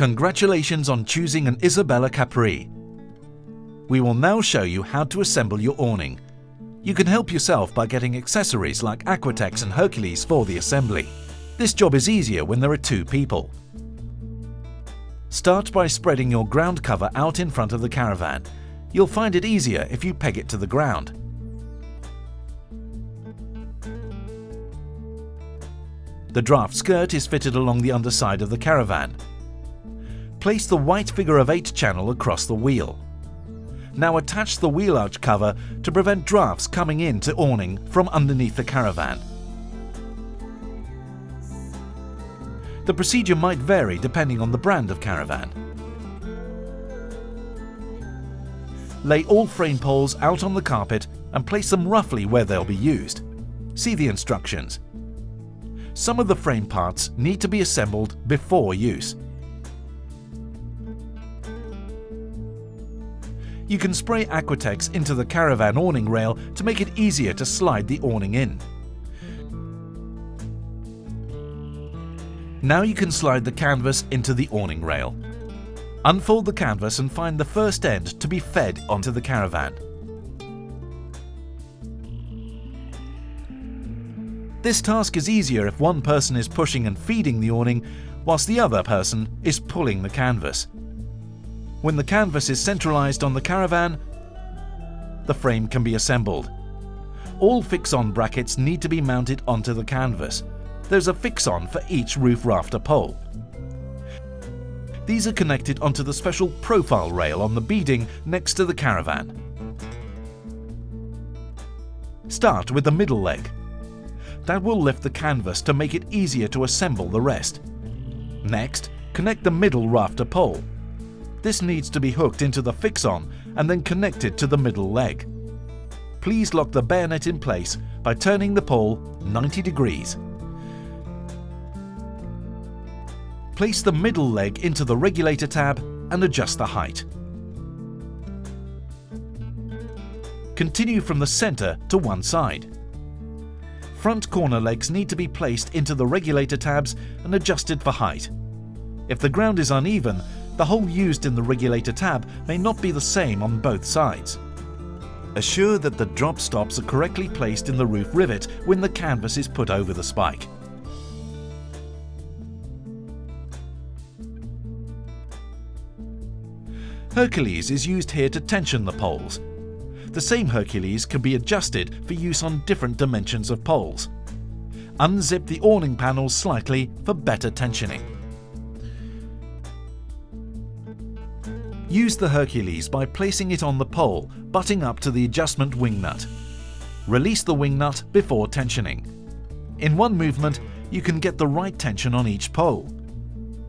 Congratulations on choosing an Isabella Capri. We will now show you how to assemble your awning. You can help yourself by getting accessories like Aquatex and Hercules for the assembly. This job is easier when there are two people. Start by spreading your ground cover out in front of the caravan. You'll find it easier if you peg it to the ground. The draft skirt is fitted along the underside of the caravan. Place the white figure-of-8 channel across the wheel. Now attach the wheel arch cover to prevent drafts coming into awning from underneath the caravan. The procedure might vary depending on the brand of caravan. Lay all frame poles out on the carpet and place them roughly where they'll be used. See the instructions. Some of the frame parts need to be assembled before use. You can spray Aquatex into the caravan awning rail to make it easier to slide the awning in. Now you can slide the canvas into the awning rail. Unfold the canvas and find the first end to be fed onto the caravan. This task is easier if one person is pushing and feeding the awning, whilst the other person is pulling the canvas. When the canvas is centralized on the caravan, the frame can be assembled. All fix-on brackets need to be mounted onto the canvas. There's a fix-on for each roof rafter pole. These are connected onto the special profile rail on the beading next to the caravan. Start with the middle leg. That will lift the canvas to make it easier to assemble the rest. Next, connect the middle rafter pole. This needs to be hooked into the fix-on and then connected to the middle leg. Please lock the bayonet in place by turning the pole 90 degrees. Place the middle leg into the regulator tab and adjust the height. Continue from the center to one side. Front corner legs need to be placed into the regulator tabs and adjusted for height. If the ground is uneven, the hole used in the regulator tab may not be the same on both sides. Assure that the drop stops are correctly placed in the roof rivet when the canvas is put over the spike. Hercules is used here to tension the poles. The same Hercules can be adjusted for use on different dimensions of poles. Unzip the awning panels slightly for better tensioning. Use the Hercules by placing it on the pole, butting up to the adjustment wing nut. Release the wing nut before tensioning. In one movement, you can get the right tension on each pole.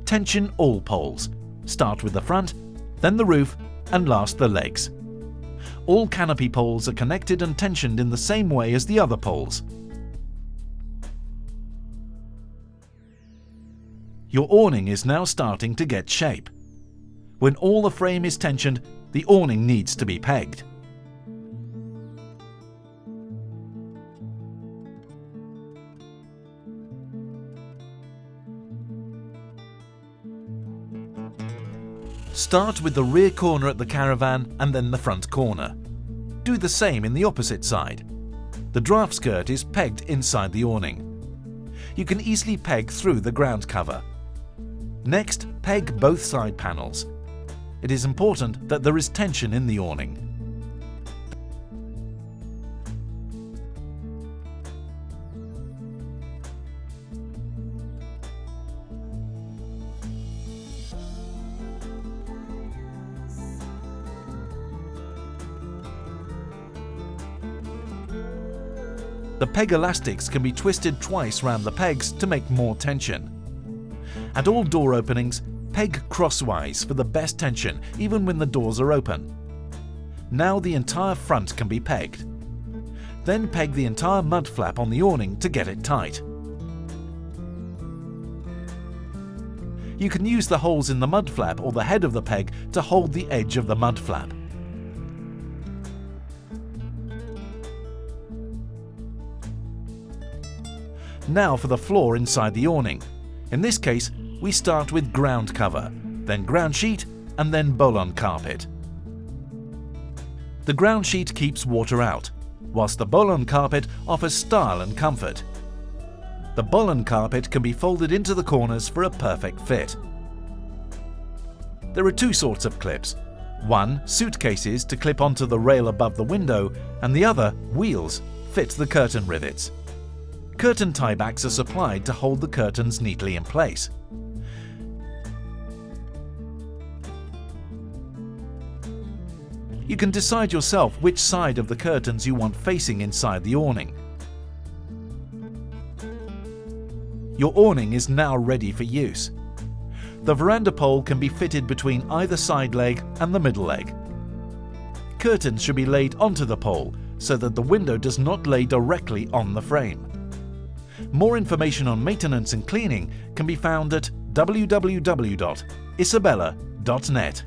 Tension all poles. Start with the front, then the roof, and last the legs. All canopy poles are connected and tensioned in the same way as the other poles. Your awning is now starting to get shape. When all the frame is tensioned, the awning needs to be pegged. Start with the rear corner at the caravan and then the front corner. Do the same in the opposite side. The draft skirt is pegged inside the awning. You can easily peg through the ground cover. Next, peg both side panels. It is important that there is tension in the awning. The peg elastics can be twisted twice round the pegs to make more tension. At all door openings, peg crosswise for the best tension even when the doors are open. Now the entire front can be pegged. Then peg the entire mud flap on the awning to get it tight. You can use the holes in the mud flap or the head of the peg to hold the edge of the mud flap. Now for the floor inside the awning. In this case, we start with ground cover. then ground sheet, and then bollon carpet. The ground sheet keeps water out, whilst the bollon carpet offers style and comfort. The bollon carpet can be folded into the corners for a perfect fit. There are two sorts of clips. One, suitcases to clip onto the rail above the window, and the other, wheels, fit the curtain rivets. Curtain tiebacks are supplied to hold the curtains neatly in place. You can decide yourself which side of the curtains you want facing inside the awning. Your awning is now ready for use. The veranda pole can be fitted between either side leg and the middle leg. Curtains should be laid onto the pole so that the window does not lay directly on the frame. More information on maintenance and cleaning can be found at www.isabella.net.